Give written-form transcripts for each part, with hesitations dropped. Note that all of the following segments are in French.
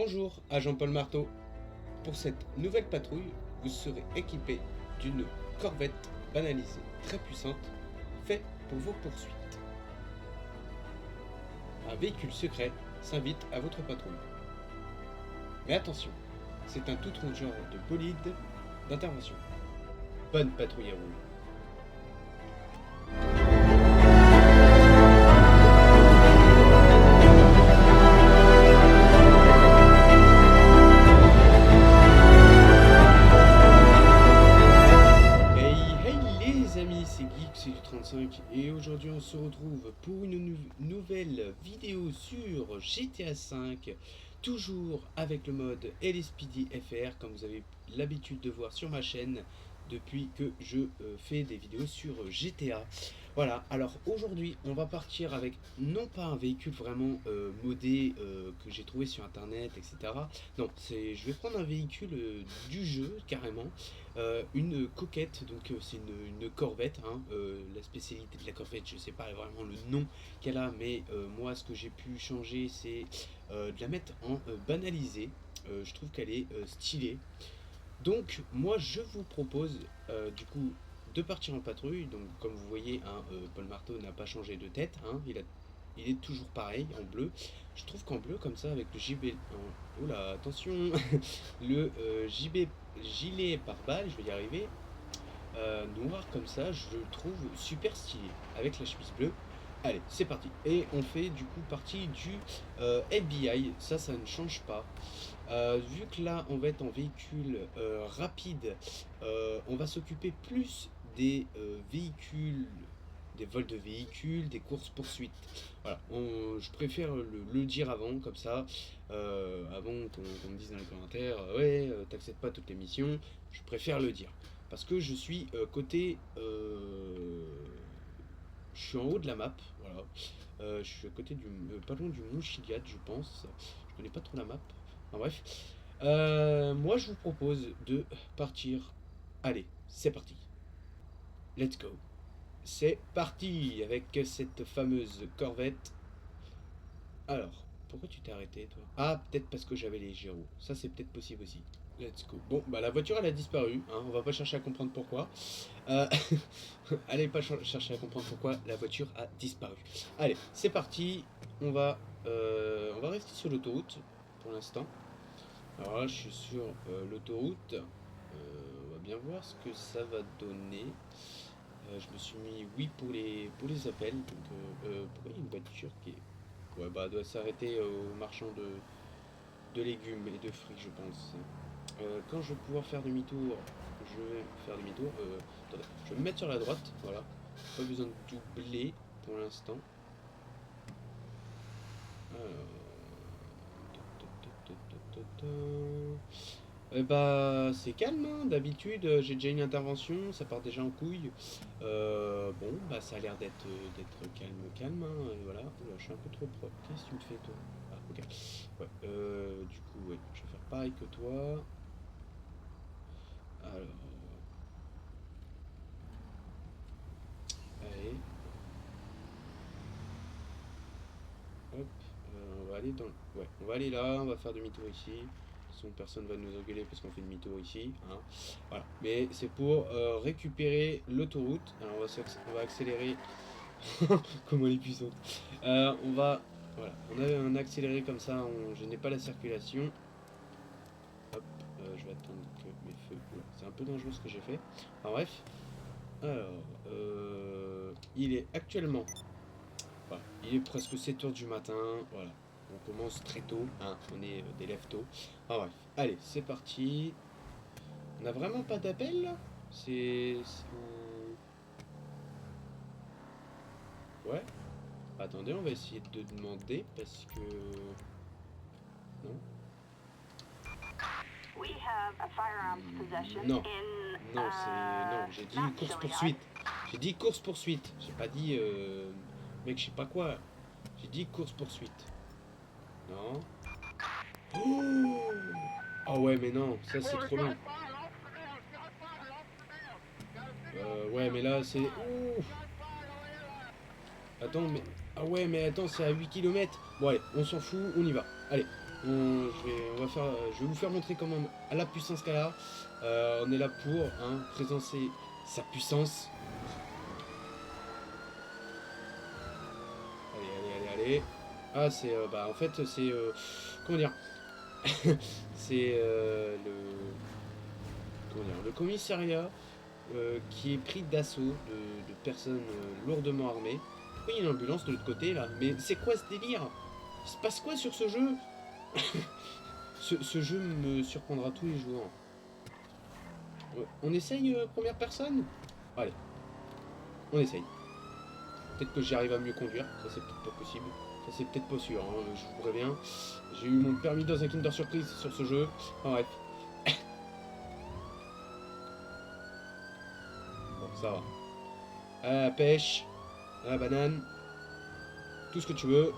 Bonjour, agent Paul Marteau. Pour cette nouvelle patrouille, vous serez équipé d'une corvette banalisée très puissante, faite pour vos poursuites. Un véhicule secret s'invite à votre patrouille. Mais attention, c'est un tout autre genre de bolide d'intervention. Bonne patrouille à vous. C'est Geek35 et aujourd'hui on se retrouve pour une nouvelle vidéo sur GTA V, toujours avec le mode LSPD FR comme vous avez l'habitude de voir sur ma chaîne depuis que je fais des vidéos sur GTA. Voilà, alors aujourd'hui on va partir avec non pas un véhicule vraiment modé que j'ai trouvé sur internet, etc. Non, je vais prendre un véhicule du jeu carrément. Une coquette, donc c'est une corvette, hein, la spécialité de la corvette, je sais pas vraiment le nom qu'elle a, mais moi ce que j'ai pu changer c'est de la mettre en banalisé. Je trouve qu'elle est stylée. Donc moi je vous propose du coup de partir en patrouille. Donc comme vous voyez, hein, Paul Marteau n'a pas changé de tête, hein, il est toujours pareil en bleu. Je trouve qu'en bleu comme ça avec le JB, oula attention, le gilet pare-balles, je vais y arriver, noir comme ça, je le trouve super stylé avec la chemise bleue. Allez, c'est parti. Et on fait du coup partie du FBI, ça ne change pas. Vu que là on va être en véhicule rapide, on va s'occuper plus des véhicules, des vols de véhicules, des courses poursuites. Voilà, je préfère le dire avant, comme ça, avant qu'on me dise dans les commentaires, ouais, t'acceptes pas toutes les missions, je préfère le dire. Parce que je suis côté... je suis en haut de la map, voilà. Je suis à côté du... pas loin du Mont Chiliad, je pense. Je connais pas trop la map. Enfin bref. Moi, je vous propose de partir. Allez, c'est parti. Let's go. C'est parti avec cette fameuse corvette. Alors, pourquoi tu t'es arrêté, toi? Ah, peut-être parce que j'avais les gyros. Ça, c'est peut-être possible aussi. Let's go. Bon, bah la voiture, elle a disparu. Hein, on va pas chercher à comprendre pourquoi. Euh, allez pas chercher à comprendre pourquoi la voiture a disparu. Allez, c'est parti. On va rester sur l'autoroute pour l'instant. Alors là, je suis sur l'autoroute. On va bien voir ce que ça va donner. Je me suis mis oui pour les appels. Donc, pourquoi il y a une voiture qui est... Ouais, bah, elle doit s'arrêter au marchand de légumes et de fruits, je pense. Quand je vais pouvoir faire demi-tour, je vais faire demi-tour. Attendez, je vais me mettre sur la droite, voilà. Pas besoin de doubler pour l'instant. Bah c'est calme, hein. D'habitude j'ai déjà une intervention, ça part déjà en couille. Bon bah ça a l'air d'être calme, hein. Et voilà. Oula, je suis un peu trop propre. Qu'est-ce que tu me fais toi? Ah ok. Ouais, du coup ouais, je vais faire pareil que toi. Alors, allez, hop, on va aller dans... Ouais, on va aller là, on va faire demi-tour ici. De toute façon, personne va nous engueuler parce qu'on fait demi-tour ici, hein. Voilà, mais c'est pour récupérer l'autoroute. Alors on va accélérer. Comment elle est puissante. Voilà, on a un accéléré comme ça, je n'ai pas la circulation. Hop, je vais attendre que mes feux... Oula, c'est un peu dangereux ce que j'ai fait. Enfin bref. Alors, il est actuellement... Voilà, il est presque 7 heures du matin, voilà. On commence très tôt, hein, on est des lève tôt. Ah bref, allez, c'est parti. On n'a vraiment pas d'appel là? Ouais. Attendez, on va essayer de demander parce que... Non. Non. Non, Non, j'ai dit course-poursuite. J'ai dit course-poursuite. J'ai pas dit... Mec, je sais pas quoi. J'ai dit course-poursuite. Non. Oh, ah ouais, mais non, ça c'est trop long. Ouais, mais là c'est... Ouh. Attends, mais... Ah ouais, mais attends, c'est à 8 km. Bon, allez, on s'en fout, on y va. Allez. Je vais vous faire montrer comment à la puissance qu'elle a. On est là pour présenter sa puissance. Allez. Ah, c'est bah en fait c'est comment dire c'est le commissariat qui est pris d'assaut de personnes lourdement armées. Pourquoi il y a une ambulance de l'autre côté là? Mais c'est quoi ce délire? Il se passe quoi sur ce jeu? ce jeu me surprendra tous les jours. On essaye première personne? Allez, on essaye. Peut-être que j'y arrive à mieux conduire, ça c'est peut-être pas possible. Ça c'est peut-être pas sûr, hein, je vous préviens. J'ai eu mon permis dans un Kinder Surprise sur ce jeu. Enfin bref. Bon, ça va. À la pêche, à la banane, tout ce que tu veux.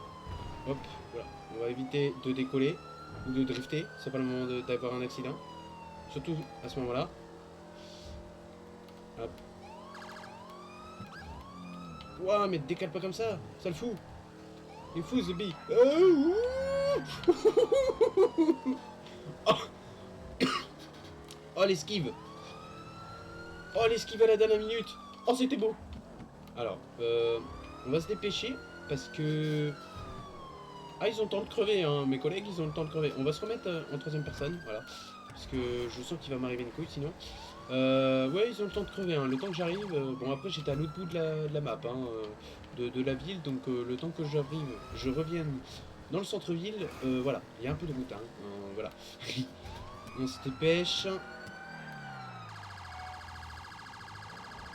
Hop, voilà. On va éviter de décoller ou de drifter. C'est pas le moment d'avoir un accident. Surtout à ce moment-là. Hop. Ouah, mais décale pas comme ça le fout. Il est fou, ce bille. Oh, l'esquive. Oh, l'esquive à la dernière minute. Oh, c'était beau. Alors, on va se dépêcher parce que... Ah, ils ont le temps de crever, hein. Mes collègues, ils ont le temps de crever. On va se remettre en troisième personne, voilà. Parce que je sens qu'il va m'arriver une couille, sinon. Ouais, ils ont le temps de crever, hein. Le temps que j'arrive... bon, après, j'étais à l'autre bout de la map, hein, de la ville. Donc, le temps que j'arrive, je revienne dans le centre-ville. Voilà, il y a un peu de route, hein. Voilà. On se dépêche.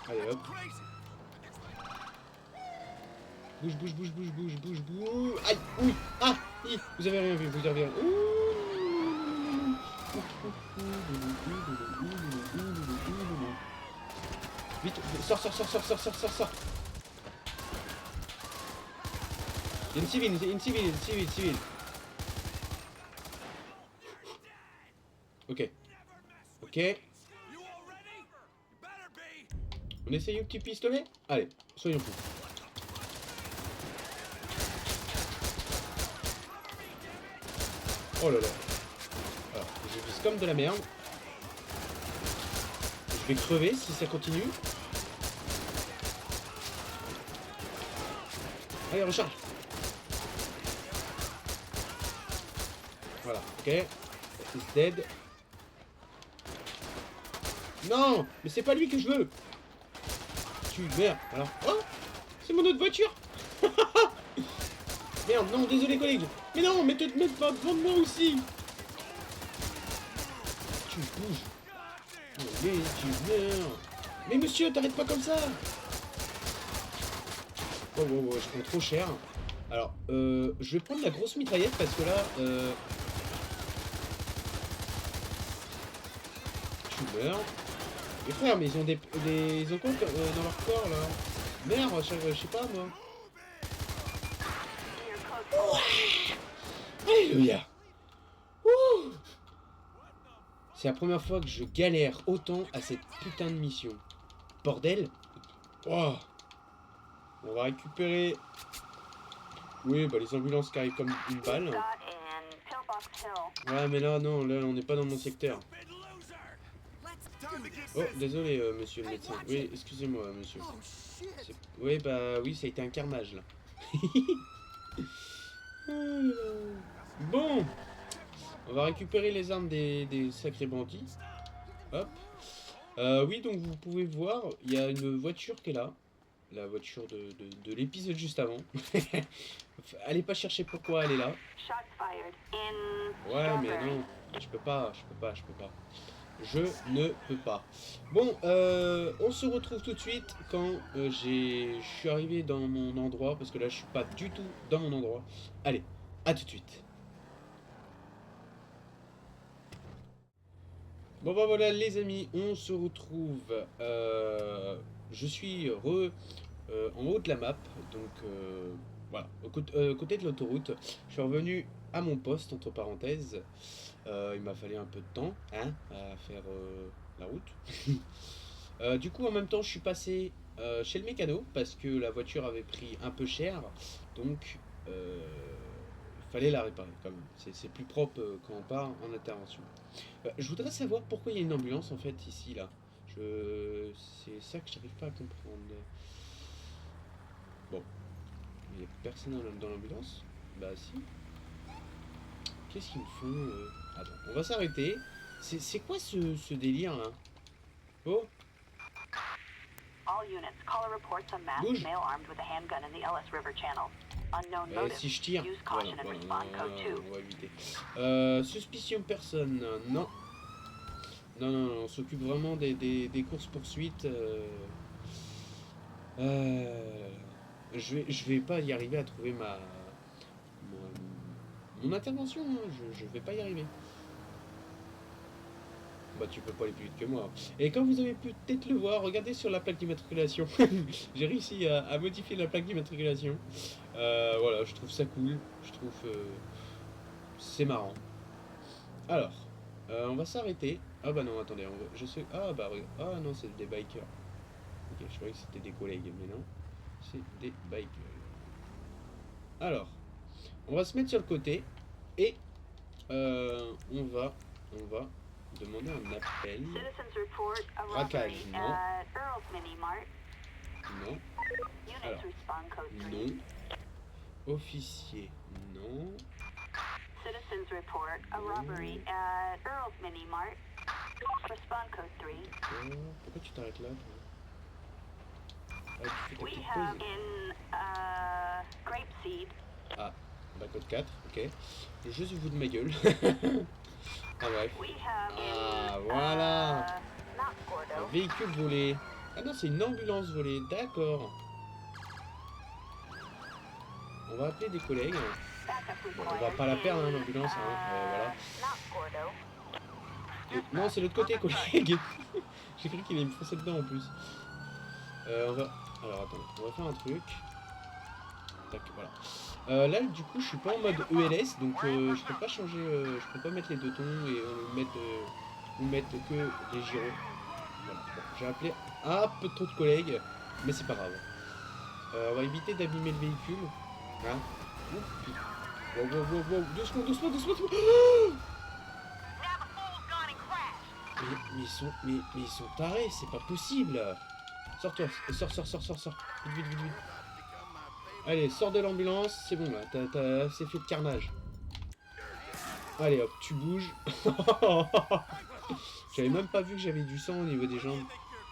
Allez, hop. Bouge. Aïe, oui, ah, vous avez rien vu, vous avez rien. Vite, sors. Il y a une civile. Ok. On essaye un petit pistolet? Allez, soyons fous. Oh là là. Alors, je vise comme de la merde. Je vais crever si ça continue. Allez, recharge. Voilà, ok. He's dead. Non, mais c'est pas lui que je veux. Tu merde. Alors, oh, c'est mon autre voiture. Merde, non, désolé collègue. Mais non, mais te mets pas devant de moi aussi. Tu bouges. Oh, mais tu meurs. Mais monsieur, t'arrêtes pas comme ça. Oh, je prends trop cher. Alors, je vais prendre la grosse mitraillette parce que là, tu meurs. Mais frère, mais ils ont ils ont quoi dans leur corps là? Merde, je sais pas moi. Alléluia. C'est la première fois que je galère autant à cette putain de mission. Bordel. Oh. On va récupérer... Oui, bah les ambulances qui arrivent comme une balle. Ouais, mais là, non, là, on n'est pas dans mon secteur. Oh, désolé, monsieur le médecin. Oui, excusez-moi, monsieur. Oui, bah oui, ça a été un carnage, là. Bon. On va récupérer les armes des sacrés bandits. Hop. Oui, donc vous pouvez voir, il y a une voiture qui est là. La voiture de l'épisode juste avant. Allez pas chercher pourquoi elle est là. Ouais, mais non. Je peux pas. Je ne peux pas. Bon, on se retrouve tout de suite quand je suis arrivé dans mon endroit. Parce que là, je suis pas du tout dans mon endroit. Allez, à tout de suite. Bon bah voilà les amis, on se retrouve, je suis en haut de la map, donc voilà, côté de l'autoroute, je suis revenu à mon poste, entre parenthèses, il m'a fallu un peu de temps, hein, à faire la route. Du coup en même temps je suis passé chez le mécano, parce que la voiture avait pris un peu cher, donc il Fallait la réparer quand même. C'est plus propre quand on part en intervention. Je voudrais savoir pourquoi il y a une ambulance en fait ici là. C'est ça que j'arrive pas à comprendre. Bon, il n'y a personne dans l'ambulance. Bah si. Qu'est-ce qu'ils me font Attends, on va s'arrêter. C'est quoi ce délire là? Oh, All units, call a report some masked bouge. male armed with a handgun in the Ellis River Channel. Unknown motive. Si je tire, Use voilà, caution and voilà, respond code 2. on va éviter. Suspicion personne, non. Non, non, non, on s'occupe vraiment des courses-poursuites. Je vais pas y arriver à trouver mon intervention, hein. Je vais pas y arriver. Bah tu peux pas aller plus vite que moi. Et comme vous avez pu peut-être le voir, regardez sur la plaque d'immatriculation. J'ai réussi à modifier la plaque d'immatriculation. Voilà, je trouve ça cool. Je trouve c'est marrant. Alors, on va s'arrêter. Ah bah non, attendez, je sais. Ah bah regarde. Ah non, c'est des bikers. Ok, je croyais que c'était des collègues, mais non. C'est des bikers. Alors, on va se mettre sur le côté et on va demander un appel. Citizens report a Braquage, robbery non. at Earl's Mini Mart. Non. Units Alors, respond code 3. non. Officier, non. Citizens report a robbery at Earl's Mini Mart. Respond code 3. Pourquoi tu t'arrêtes là, toi? Ah, tu fais ta We petite have pause. in grapeseed. Ah, bah code 4, ok. Je suis vous de ma gueule. Ah bref. We have Ah, in voilà. not Un Gordo. véhicule volé. Ah non, c'est une ambulance volée, d'accord. On va appeler des collègues. Backup Bon, on va required pas la perdre, hein, in, l'ambulance, hein. Voilà. not Gordo. Non, c'est l'autre côté, collègue. J'ai cru qu'il allait me foncer dedans en plus. On va... Alors, attends, on va faire un truc. Tac, voilà. Là, du coup, je suis pas en mode ELS, donc je peux pas changer... je peux pas mettre les deux tons et mettre que les gyros. Voilà. Bon, j'ai appelé un peu trop de collègues, mais c'est pas grave. On va éviter d'abîmer le véhicule. Hein. Ouh, putain. Wow, wow, wow, wow. Doucement, doucement, doucement, doucement. Mais ils sont tarés, c'est pas possible. Sors-toi, sors. Vite, vite, vite, vite. Allez, sors de l'ambulance, c'est bon là, c'est fait de carnage. Allez hop, tu bouges. J'avais même pas vu que j'avais du sang au niveau des jambes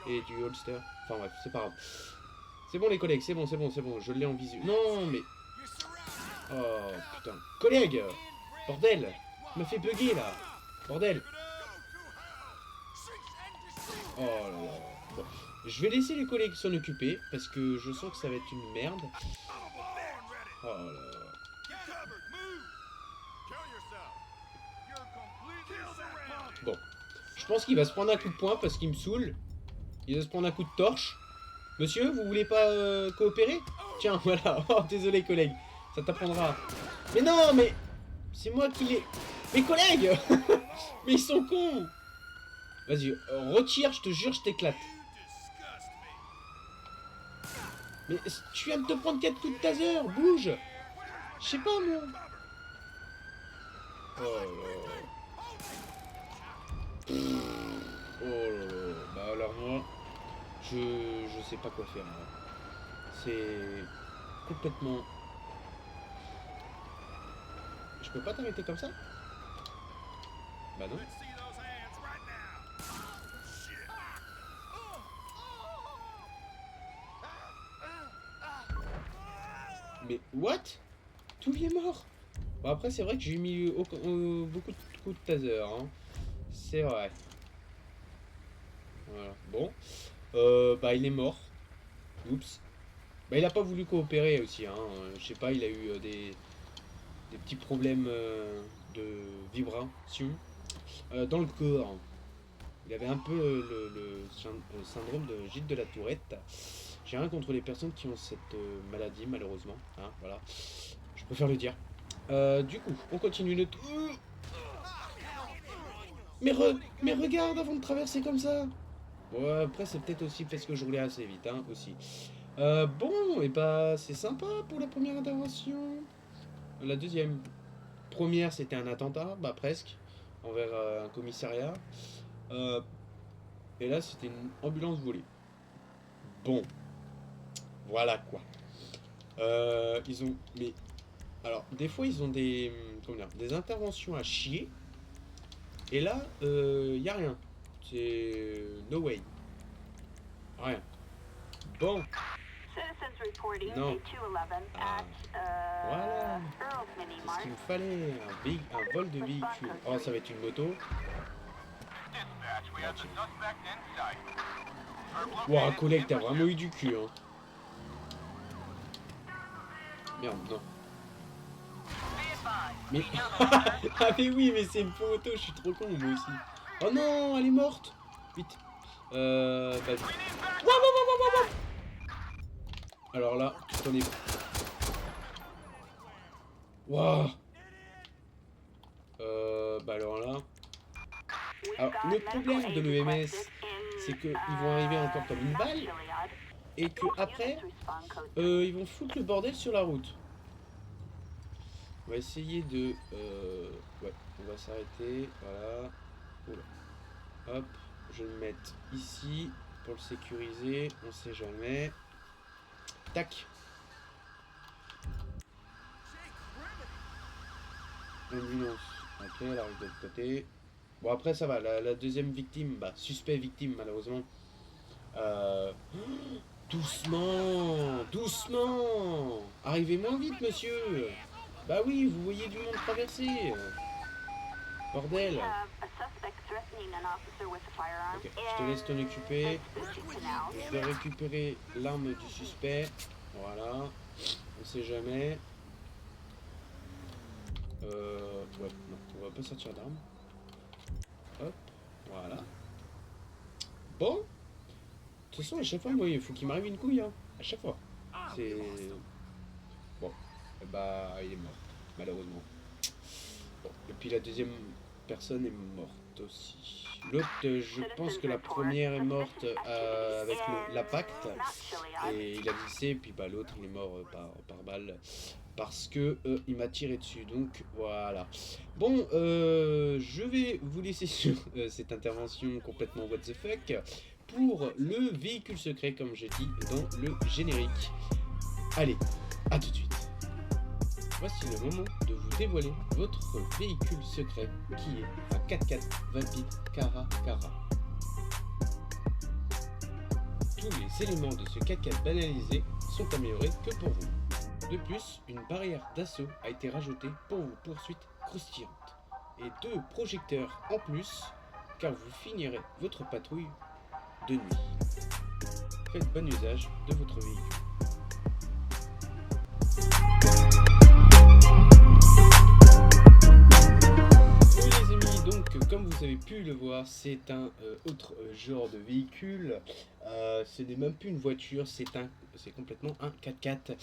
et du holster. Enfin bref, c'est pas grave. C'est bon les collègues, c'est bon, je l'ai en visu. Non mais... Oh putain. Collègue, bordel, tu m'as fait bugger là. Bordel. Oh là là. Bon. Je vais laisser les collègues s'en occuper parce que je sens que ça va être une merde. Oh là là. Bon. Je pense qu'il va se prendre un coup de poing parce qu'il me saoule. Il va se prendre un coup de torche. Monsieur, vous voulez pas coopérer? Tiens, voilà. Oh, désolé collègue. Ça t'apprendra. Mais non, mais... C'est moi qui les... Mes collègues. Mais ils sont cons. Vas-y, retire, je te jure, je t'éclate. Mais tu viens de te prendre 4 coups de taser, bouge. Je sais pas, moi. Oh là là. Oh là là. Bah alors moi, je sais pas quoi faire. C'est complètement... Je peux pas t'arrêter comme ça? Bah non. Mais what? Tout lui est mort. Bon après c'est vrai que j'ai mis beaucoup de coups de taser, hein. C'est vrai. Voilà. Bon. Bah il est mort. Oups. Bah il a pas voulu coopérer aussi, hein. Je sais pas, il a eu des petits problèmes de vibration dans le corps. Il avait un peu le syndrome de Gilles de la Tourette. J'ai rien contre les personnes qui ont cette maladie, malheureusement. Hein, voilà. Je préfère le dire. Du coup, on continue le... Mais regarde avant de traverser comme ça. Bon, après, c'est peut-être aussi parce que je roulais assez vite, hein, aussi. Bon, et bah, c'est sympa pour la première intervention. La deuxième. Première, c'était un attentat, bah presque, envers un commissariat. Et là, c'était une ambulance volée. Bon, voilà quoi. Ils ont... Mais... Alors, des fois, ils ont des... Comment dire, des interventions à chier. Et là, y a rien. C'est... No way. Rien. Bon. Citizens reporting Non. A211 Ah. at Voilà. Earl's Mini C'est ce Mart. qu'il me fallait. Un vol de véhicule. Oh, ça va être une moto. Ouah, collègue, t'as vraiment eu du cul, hein. Merde, non. Mais... ah mais oui, mais c'est une photo, je suis trop con, moi aussi. Oh non, elle est morte. Vite. Bah... Waouh. Alors là, tu t'en es... Waouh. Bah alors là... Alors, le problème de l'EMS, c'est qu'ils vont arriver encore comme une balle, et que après, ils vont foutre le bordel sur la route. On va essayer de... ouais, on va s'arrêter, voilà. Oula. Hop, je vais le mettre ici, pour le sécuriser, on sait jamais. Tac. Ambulance. Ok, elle arrive de l'autre côté. Bon, après, ça va. La deuxième victime, bah, suspect victime, malheureusement. Doucement. Doucement. Arrivez moins vite, monsieur. Bah oui, vous voyez du monde traverser. Bordel. Ok, je te laisse t'en occuper. Je vais récupérer l'arme du suspect. Voilà. On sait jamais. Ouais, non, on va pas sortir d'armes. Hop, voilà. Bon. De toute façon, à chaque fois, moi, il faut qu'il m'arrive une couille, hein. À chaque fois. C'est... Bon. Bah, il est mort, malheureusement. Bon. Et puis la deuxième personne est morte aussi. L'autre, je pense que la première est morte avec l'impact. Et il a glissé, et puis bah, l'autre, il est mort par balle. Parce que il m'a tiré dessus, donc voilà. Bon, je vais vous laisser sur cette intervention complètement what the fuck pour le véhicule secret, comme j'ai dit dans le générique. Allez, à tout de suite. Voici le moment de vous dévoiler votre véhicule secret, qui est un 4x4 Vapid Caracara. Tous les éléments de ce 4x4 banalisé sont améliorés que pour vous. De plus, une barrière d'assaut a été rajoutée pour vos poursuites croustillantes. Et 2 projecteurs en plus, car vous finirez votre patrouille de nuit. Faites bon usage de votre véhicule. Oui les amis, donc comme vous avez pu le voir, c'est un autre genre de véhicule. Ce n'est même plus une voiture, c'est complètement un 4x4,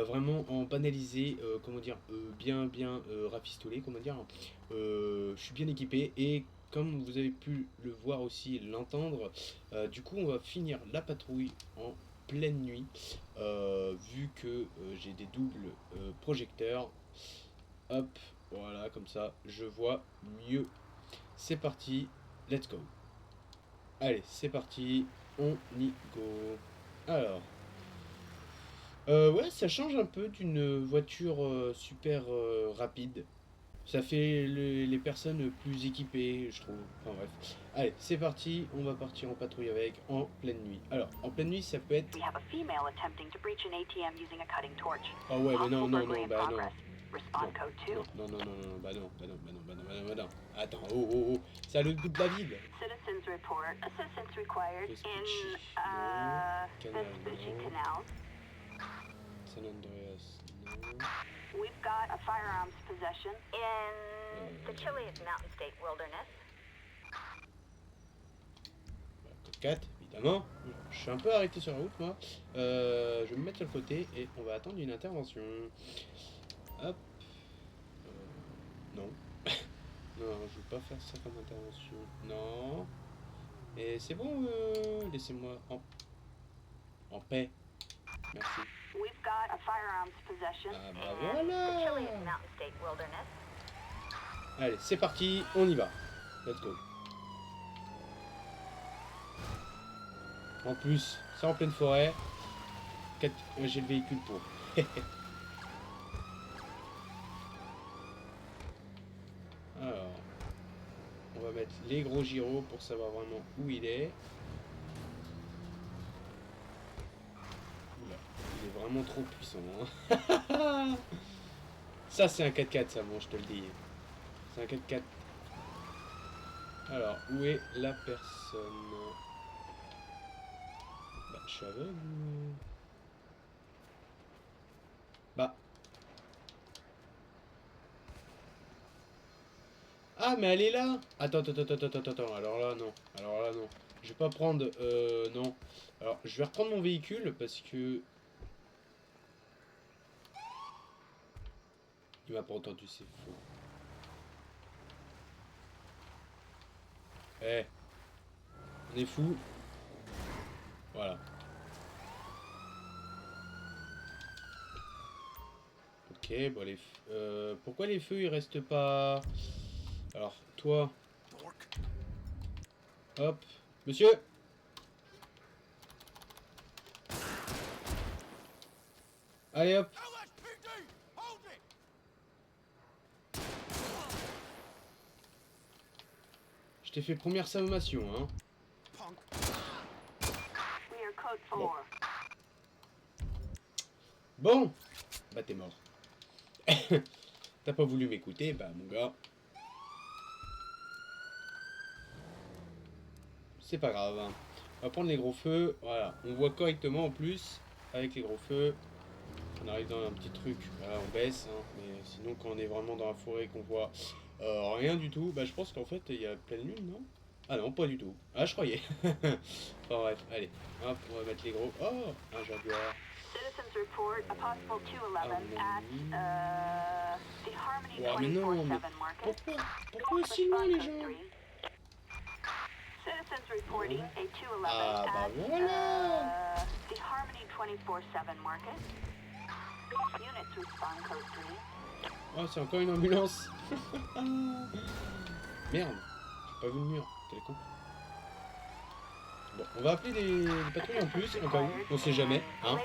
vraiment en banalisé, comment dire, bien rafistolé, comment dire. Je suis bien équipé et comme vous avez pu le voir aussi et l'entendre, du coup on va finir la patrouille en pleine nuit, vu que j'ai des doubles projecteurs. Hop, voilà, comme ça je vois mieux. C'est parti, let's go. Allez, c'est parti, on y go. Alors, ouais, ça change un peu d'une voiture super rapide. Ça fait les personnes plus équipées, je trouve. Enfin bref. Allez, c'est parti, on va partir en patrouille avec en pleine nuit. Alors, en pleine nuit, ça peut être... Ah ouais, mais non, bah non. Non, bah non. Attends, oh. C'est à l'autre bout de la ville. Citizens report assistance required Vespucci, in non. Vespucci Canal, Canals. San Andreas, non. We've got a firearms possession in the Chilean Mountain State Wilderness. 4, évidemment. Je suis un peu arrêté sur la route, moi. Je vais me mettre sur le côté et on va attendre une intervention. Hop. Non. Non, je veux pas faire ça comme intervention. Non. Et c'est bon, laissez-moi en paix. Merci. We've got a firearms possession Ah bah in the voilà. Chilean Mountain State Wilderness. Allez, c'est parti, on y va. Let's go. En plus, c'est en pleine forêt. J'ai le véhicule pour. Alors, on va mettre les gros gyros pour savoir vraiment où il est. Oula, il est vraiment trop puissant. Hein. Ça, c'est un 4x4, ça, bon, je te le dis. C'est un 4x4. Alors, où est la personne? Bah, je suis aveugle. Bah. Ah, mais elle est là. Attends. Alors là, non. Alors là, non. Je vais pas prendre... non. Alors, je vais reprendre mon véhicule parce que... Il m'a pas entendu, c'est faux. Eh. On est fou. Voilà. Ok, bon, pourquoi les feux, ils restent pas... Alors, toi... Hop. Monsieur! Allez, hop. Je t'ai fait première sommation, hein. Bon. Bon. Bah, t'es mort. T'as pas voulu m'écouter, bah, mon gars. C'est pas grave. Hein. On va prendre les gros feux. Voilà. On voit correctement en plus. Avec les gros feux. On arrive dans un petit truc. Voilà, on baisse. Hein. Mais sinon, quand on est vraiment dans la forêt, qu'on voit rien du tout, bah, je pense qu'en fait, il y a pleine lune, non? Ah non, pas du tout. Ah, je croyais. Enfin bref, allez. Hop, on va mettre les gros. Oh, un jaguar. Citizens report a possible 211 at the Harmony Ouais, mais non, mais 24/7 market. pourquoi aussi loin les gens? Citizens reporting a 211 Ah bah at voilà. the Harmony 24/7 market. Units respond code 3. Oh, c'est encore une ambulance. Merde, j'ai pas vu le mur. Quel con. Bon, on va appeler des patrouilles en plus, au cas où, on sait jamais. Hein.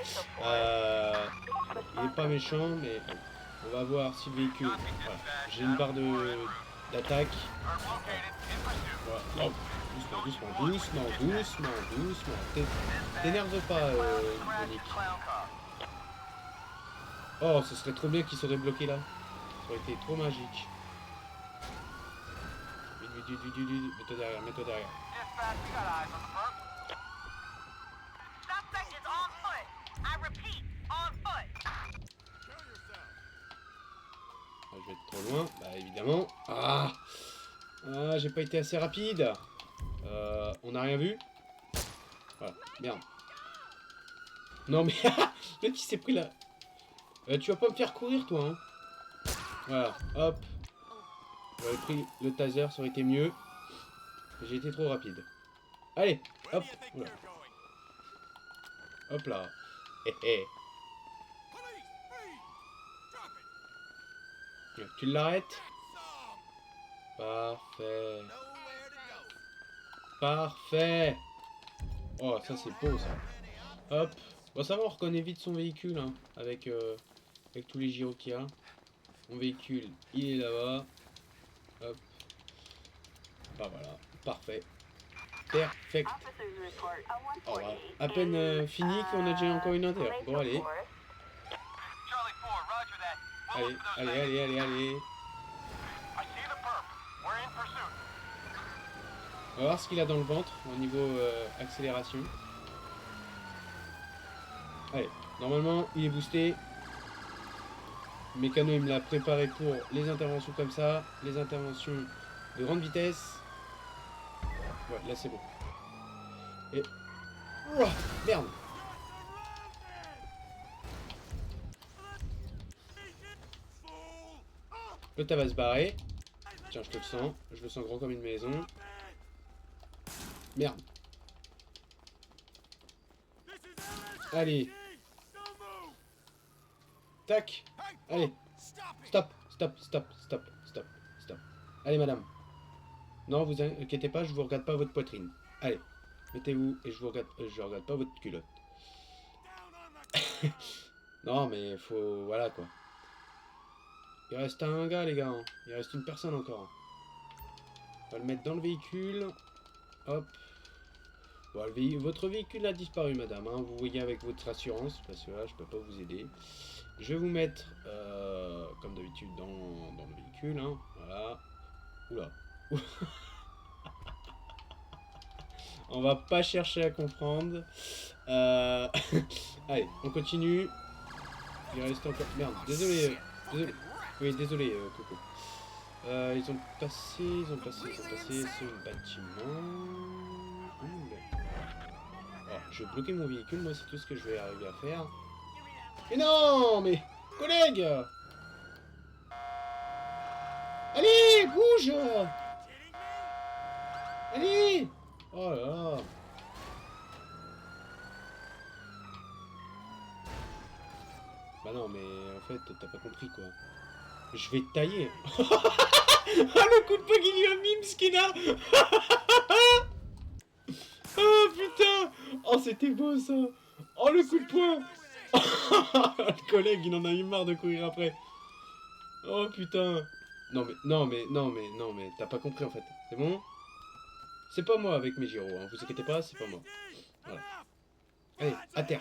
Il est pas méchant, mais bon. On va voir si le véhicule... Voilà. J'ai une barre d'attaque. Voilà. Oh. Doucement. T'énerve pas, Monique. Oh, ce serait trop bien qu'il serait bloqué là. Ça aurait été trop magique. Mets-toi derrière. Je vais être trop loin, bah évidemment. Ah, j'ai pas été assez rapide. On n'a rien vu. Voilà, merde. Non mais, le mec il s'est pris là. Tu vas pas me faire courir toi, hein. Voilà, hop. J'aurais pris le taser, ça aurait été mieux. J'ai été trop rapide. Allez, hop. Oula. Hop là. Hé. Tu l'arrêtes? Parfait. Oh, ça c'est beau ça. Hop. Bon, ça va, on reconnaît vite son véhicule, hein, avec tous les gyros qu'il y a. Mon véhicule, il est là-bas. Hop. Bah voilà, parfait. Perfect. Oh, bah, à peine fini qu'on a déjà encore une inter. Bon, allez. Allez. On va voir ce qu'il a dans le ventre au niveau accélération. Allez, normalement il est boosté. Mécano il me l'a préparé pour les interventions comme ça, les interventions de grande vitesse. Ouais, là c'est bon. Et... Ouah, merde. Le tas va se barrer. Tiens, je le sens gros comme une maison. Merde. Allez. Tac. Allez. Stop. Allez, madame. Non, vous inquiétez pas, je vous regarde pas votre poitrine. Allez, mettez-vous et je regarde pas votre culotte. Non, mais faut... Voilà, quoi. Il reste un gars, les gars. Hein. Il reste une personne encore. On va le mettre dans le véhicule. Hop. Bon, votre véhicule a disparu, madame. Hein. Vous voyez avec votre assurance, parce que là, je peux pas vous aider. Je vais vous mettre, comme d'habitude, dans le véhicule. Hein. Voilà. Oula. On va pas chercher à comprendre. Allez, on continue. Il reste encore... Merde, désolé. Désolé. Oui, désolé, Coco. Ils ont passé ce bâtiment. Alors, je vais bloquer mon véhicule, moi c'est tout ce que je vais arriver à faire. Mais non, mais... Collègue! Allez, bouge! Allez! Oh là là! Bah non, mais en fait, t'as pas compris quoi. Je vais te tailler. Ah, le coup de poing qu'il lui a mis, Mskina. Oh putain. Oh, c'était beau ça. Oh, le coup de poing. Le collègue, il en a eu marre de courir après. Oh putain. Non mais, t'as pas compris en fait. C'est bon? C'est pas moi avec mes gyros, hein. Vous inquiétez pas, c'est pas moi. Voilà. Allez, à terre.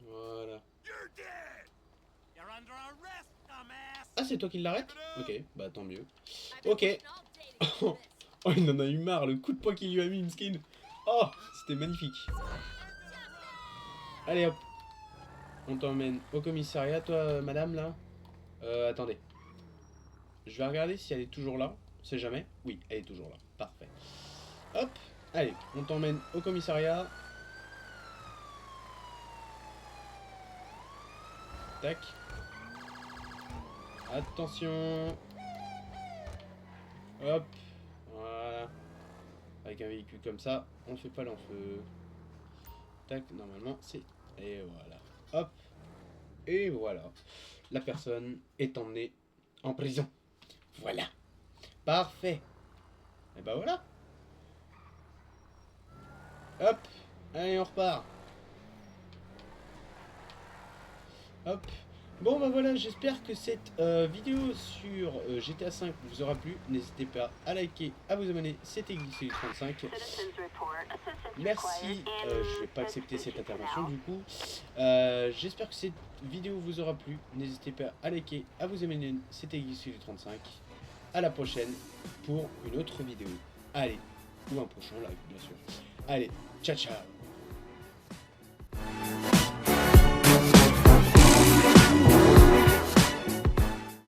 Voilà. Ah, c'est toi qui l'arrête? Ok, bah tant mieux. Ok. Oh, il en a eu marre, le coup de poing qu'il lui a mis, Mskin. Oh, c'était magnifique. Allez hop. On t'emmène au commissariat, toi, madame, là. Attendez. Je vais regarder si elle est toujours là. On sait jamais. Oui, elle est toujours là. Parfait. Hop. Allez, on t'emmène au commissariat. Tac. Attention. Hop. Voilà. Avec un véhicule comme ça, on fait pas l'enfeu. Tac, normalement, c'est... Et voilà. Hop. Et voilà. La personne est emmenée en prison. Voilà. Parfait. Et ben voilà. Hop. Allez, on repart. Hop. Bon bah voilà, j'espère que cette vidéo sur GTA V vous aura plu. N'hésitez pas à liker, à vous abonner, c'était Geeksully35. Merci, je vais pas accepter cette intervention du coup. J'espère que cette vidéo vous aura plu. N'hésitez pas à liker, à vous abonner, c'était Geeksully35. À la prochaine pour une autre vidéo. Allez, ou un prochain live bien sûr. Allez, ciao ciao.